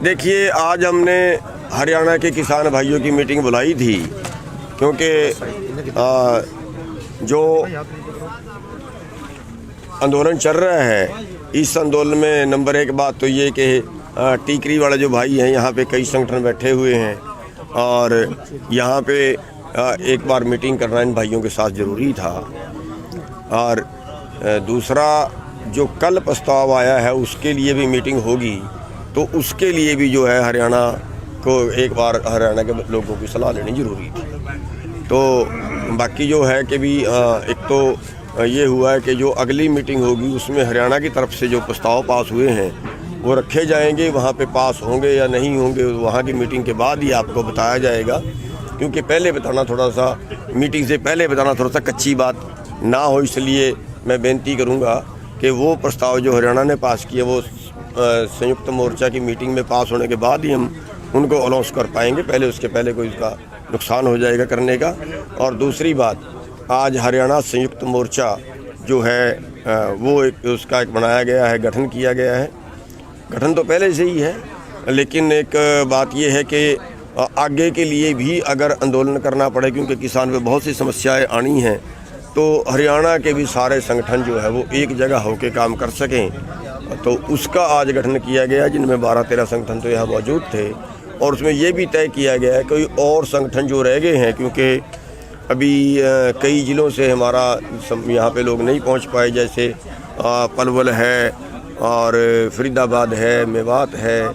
देखिए, आज हमने हरियाणा के किसान भाइयों की मीटिंग बुलाई थी क्योंकि जो आंदोलन चल रहा है, इस आंदोलन में नंबर एक बात तो ये कि टीकरी वाले जो भाई हैं, यहाँ पे कई संगठन बैठे हुए हैं और यहाँ पे एक बार मीटिंग करना इन भाइयों के साथ ज़रूरी था। और दूसरा, जो कल प्रस्ताव आया है उसके लिए भी मीटिंग होगी, तो उसके लिए भी जो है हरियाणा को एक बार हरियाणा के लोगों की सलाह लेनी ज़रूरी थी। तो बाकी जो है कि भी एक तो ये हुआ है कि जो अगली मीटिंग होगी उसमें हरियाणा की तरफ से जो प्रस्ताव पास हुए हैं वो रखे जाएंगे। वहाँ पे पास होंगे या नहीं होंगे वहाँ की मीटिंग के बाद ही आपको बताया जाएगा, क्योंकि पहले बताना थोड़ा सा, मीटिंग से पहले बताना थोड़ा सा कच्ची बात ना हो। इसलिए मैं बेनती करूँगा कि वो प्रस्ताव जो हरियाणा ने पास किए वो संयुक्त मोर्चा की मीटिंग में पास होने के बाद ही हम उनको अनाउंस कर पाएंगे। पहले उसके पहले कोई इसका नुकसान हो जाएगा करने का। और दूसरी बात, आज हरियाणा संयुक्त मोर्चा जो है वो एक उसका एक बनाया गया है, गठन किया गया है। गठन तो पहले से ही है, लेकिन एक बात ये है कि आगे के लिए भी अगर आंदोलन करना पड़े, क्योंकि किसान पे बहुत सी समस्याएं आनी हैं, तो हरियाणा के भी सारे संगठन जो है वो एक जगह होकर काम कर सकें, तो उसका आज गठन किया गया, जिनमें 12-13 संगठन तो यहाँ मौजूद थे। और उसमें ये भी तय किया गया है कोई और संगठन जो रह गए हैं, क्योंकि अभी कई ज़िलों से हमारा यहाँ पे लोग नहीं पहुँच पाए, जैसे पलवल है और फरीदाबाद है, मेवात है,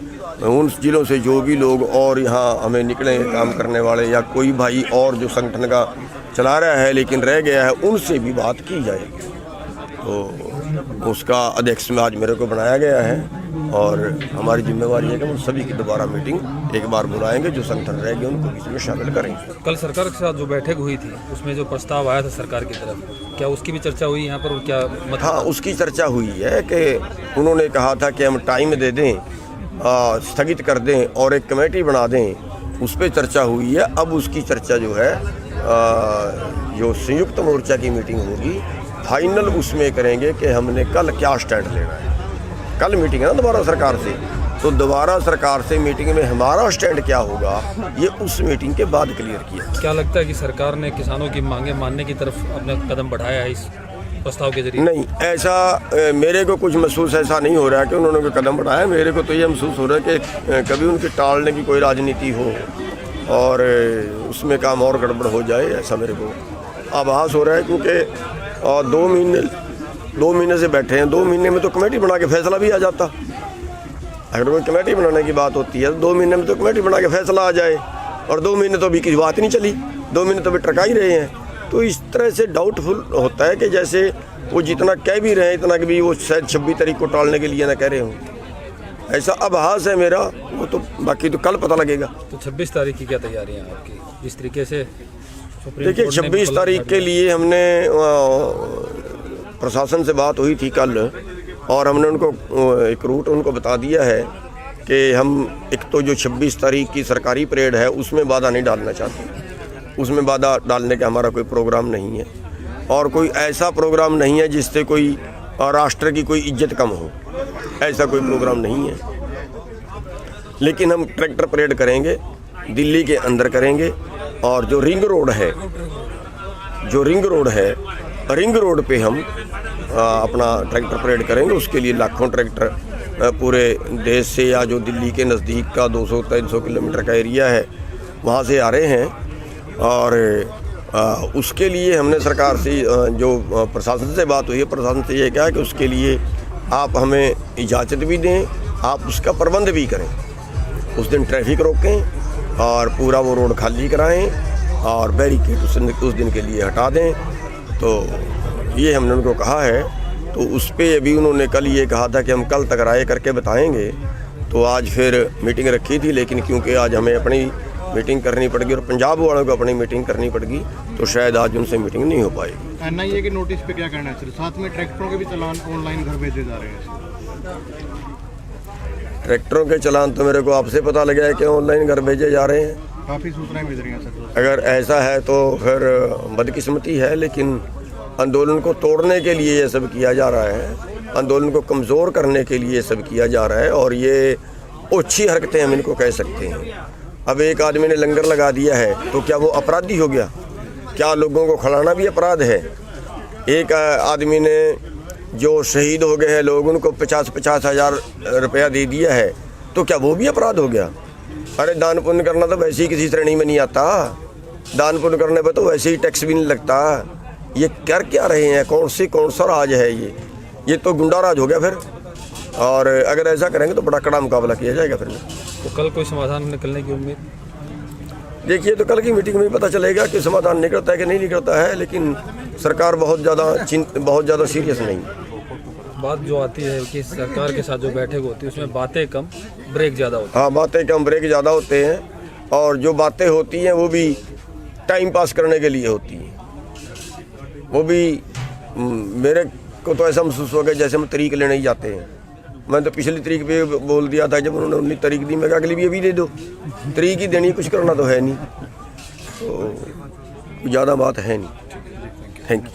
उन ज़िलों से जो भी लोग और यहाँ हमें निकले काम करने वाले, या कोई भाई और जो संगठन का चला रहा है लेकिन रह गया है, उनसे भी बात की जाएगी। तो उसका अध्यक्ष में आज मेरे को बनाया गया है और हमारी जिम्मेवारी है कि हम सभी की दोबारा मीटिंग एक बार बुलाएंगे, जो संगठन रह गए उनको इसमें शामिल करेंगे। कल सरकार के साथ जो बैठक हुई थी उसमें जो प्रस्ताव आया था सरकार की तरफ, क्या उसकी भी चर्चा हुई यहाँ पर? क्या हाँ, उसकी चर्चा हुई है कि उन्होंने कहा था कि हम टाइम दे दें, स्थगित कर दें और एक कमेटी बना दें, उस पर चर्चा हुई है। अब उसकी चर्चा जो है जो संयुक्त मोर्चा की मीटिंग होगी, फाइनल उसमें करेंगे कि हमने कल क्या स्टैंड लेना है। कल मीटिंग है ना दोबारा सरकार से, तो दोबारा सरकार से मीटिंग में हमारा स्टैंड क्या होगा ये उस मीटिंग के बाद क्लियर किया। क्या लगता है कि सरकार ने किसानों की मांगे मानने की तरफ अपना कदम बढ़ाया है इस प्रस्ताव के जरिए? नहीं, ऐसा मेरे को कुछ महसूस ऐसा नहीं हो रहा है कि उन्होंने कोई कदम बढ़ाया। मेरे को तो ये महसूस हो रहा है कि कभी उनकी टालने की कोई राजनीति हो और उसमें काम और गड़बड़ हो जाए, ऐसा मेरे को आभास हो रहा है। क्योंकि 2 महीने से बैठे हैं, 2 महीने में तो कमेटी बना के फैसला भी आ जाता। अगर कोई कमेटी बनाने की बात होती है तो 2 महीने में तो कमेटी बना के फैसला आ जाए, और 2 महीने तो अभी किसी बात नहीं चली, 2 महीने तो अभी ट्रका ही रहे हैं। तो इस तरह से डाउटफुल होता है कि जैसे वो जितना कह भी रहे हैं इतना कि भी वो शायद 26 तारीख को टालने के लिए ना कह रहे हों, ऐसा आभास है मेरा। वो तो बाकी तो कल पता लगेगा। तो 26 तारीख की क्या तैयारी है आपकी? जिस तरीके से देखिए, 26 तारीख के लिए हमने प्रशासन से बात हुई थी कल, और हमने उनको एक रूट उनको बता दिया है कि हम एक तो जो 26 तारीख की सरकारी परेड है उसमें बाधा नहीं डालना चाहते। उसमें बाधा डालने का हमारा कोई प्रोग्राम नहीं है, और कोई ऐसा प्रोग्राम नहीं है जिससे कोई राष्ट्र की कोई इज्जत कम हो, ऐसा कोई प्रोग्राम नहीं है। लेकिन हम ट्रैक्टर परेड करेंगे, दिल्ली के अंदर करेंगे, और जो रिंग रोड है रिंग रोड पे हम अपना ट्रैक्टर परेड करेंगे। उसके लिए लाखों ट्रैक्टर पूरे देश से, या जो दिल्ली के नज़दीक का 200-300 किलोमीटर का एरिया है वहाँ से आ रहे हैं। और उसके लिए हमने सरकार से जो प्रशासन से बात हुई है, प्रशासन से ये कहा कि उसके लिए आप हमें इजाज़त भी दें, आप उसका प्रबंध भी करें। उस दिन ट्रैफिक रोकें और पूरा वो रोड खाली कराएं और बैरिकेड उस दिन के लिए हटा दें। तो ये हमने उनको कहा है। तो उस पर अभी उन्होंने कल ये कहा था कि हम कल तक राय करके बताएंगे। तो आज फिर मीटिंग रखी थी, लेकिन क्योंकि आज हमें अपनी मीटिंग करनी पड़ेगी और पंजाब वालों को अपनी मीटिंग करनी पड़ेगी, तो शायद आज उनसे मीटिंग नहीं हो पाएगी। एनआईए के नोटिस पे क्या कहना है? साथ में ट्रैक्टरों के भी चालान ऑनलाइन घर भेजे जा रहे हैं। ट्रैक्टरों के चालान तो मेरे को आपसे पता लगा है कि ऑनलाइन घर भेजे जा रहे हैं। काफ़ी सूचनाएं मिल रही हैं सर। अगर ऐसा है तो फिर बदकिस्मती है, लेकिन आंदोलन को तोड़ने के लिए ये सब किया जा रहा है, आंदोलन को कमज़ोर करने के लिए ये सब किया जा रहा है। और ये ओछी हरकतें हम इनको कह सकते हैं। अब एक आदमी ने लंगर लगा दिया है तो क्या वो अपराधी हो गया? क्या लोगों को खिलाना भी अपराध है? एक आदमी ने जो शहीद हो गए हैं लोग, उनको 50-50 हज़ार रुपया दे दिया है तो क्या वो भी अपराध हो गया? अरे दान पुण्य करना तो वैसे ही किसी श्रेणी में नहीं आता। दान पुण्य करने पर तो वैसे ही टैक्स भी नहीं लगता। ये कर क्या रहे हैं? कौन सा राज है ये तो गुंडा राज हो गया फिर। और अगर ऐसा करेंगे तो बड़ा कड़ा मुकाबला किया जाएगा फिर। तो कल कोई समाधान निकलने की उम्मीद? देखिए, तो कल की मीटिंग में पता चलेगा कि समाधान निकलता है कि नहीं निकलता है, लेकिन सरकार बहुत ज़्यादा सीरियस नहीं है। बात जो आती है कि सरकार के साथ जो बैठक होती है उसमें बातें कम ब्रेक ज़्यादा होती है। हाँ, बातें कम ब्रेक ज़्यादा होते हैं, और जो बातें होती हैं वो भी टाइम पास करने के लिए होती हैं। वो भी मेरे को तो ऐसा महसूस हो गया जैसे हम तरीक लेने ही जाते हैं। मैं तो पिछली तरीक पे बोल दिया था, जब उन्होंने 19 तारीख दी, मैं कहा अगली भी अभी दे दो। तरीक ही देनी, कुछ करना तो है नहीं, तो ज़्यादा बात है नहीं। Thank you.